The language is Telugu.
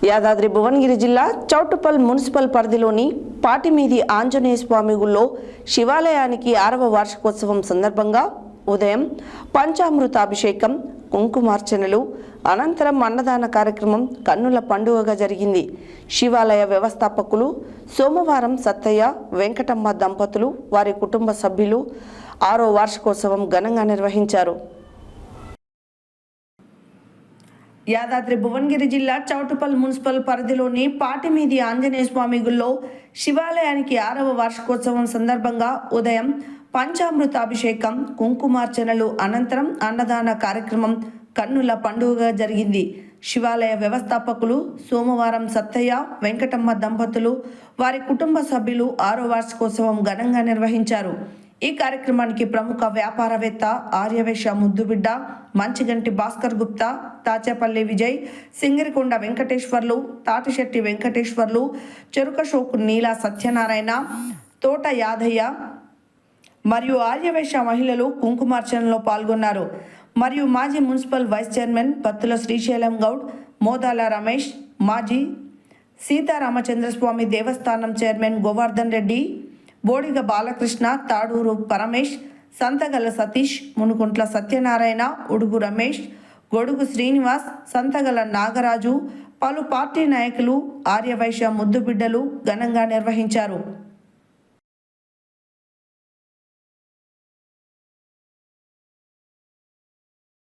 యాదాద్రి భువనగిరి జిల్లా చౌటుప్పల్ మున్సిపల్ పరిధిలోని పాటిమీది ఆంజనేయ స్వామి గుళ్ళో శివాలయానికి 6వ వార్షికోత్సవం సందర్భంగా ఉదయం పంచామృతాభిషేకం, కుంకుమార్చనలు, అనంతరం అన్నదాన కార్యక్రమం కన్నుల పండుగగా జరిగింది. శివాలయ వ్యవస్థాపకులు సోమవారం సత్తయ్య, వెంకటమ్మ దంపతులు, వారి కుటుంబ సభ్యులు 6వ వార్షికోత్సవం ఘనంగా నిర్వహించారు. యాదాద్రి భువనగిరి జిల్లా చౌటుప్పల్ మున్సిపల్ పరిధిలోని పాటిమీది ఆంజనేయ స్వామి గుళ్ళో శివాలయానికి 6వ వార్షికోత్సవం సందర్భంగా ఉదయం పంచామృతాభిషేకం, కుంకుమార్చనలు, అనంతరం అన్నదాన కార్యక్రమం కన్నుల పండుగగా జరిగింది. శివాలయ వ్యవస్థాపకులు సోమవారం సత్తయ్య, వెంకటమ్మ దంపతులు, వారి కుటుంబ సభ్యులు 6వ వార్షికోత్సవం ఘనంగా నిర్వహించారు. ఈ కార్యక్రమానికి ప్రముఖ వ్యాపారవేత్త ఆర్యవేశ ముద్దుబిడ్డ మంచిగంటి భాస్కర్ గుప్తా, తాచేపల్లి విజయ్, సింగిరికొండ వెంకటేశ్వర్లు, తాటిశెట్టి వెంకటేశ్వర్లు, చెరుకశోకు నీల సత్యనారాయణ, తోట యాదయ్య మరియు ఆర్యవేశ మహిళలు కుంకుమార్చనలో పాల్గొన్నారు. మరియు మాజీ municipal vice chairman పత్తుల Srisailam Goud, మోదాల Ramesh, మాజీ సీతారామచంద్రస్వామి దేవస్థానం చైర్మన్ గోవర్ధన్ రెడ్డి, బోడిగ బాలకృష్ణ, తాడూరు పరమేష్, సంతగల సతీష్, మునుకుంట్ల సత్యనారాయణ, ఉడుగు రమేష్, గొడుగు శ్రీనివాస్, సంతగల నాగరాజు, పలు పార్టీ నాయకులు, ఆర్యవైశ్య ముద్దుబిడ్డలు ఘనంగా నిర్వహించారు.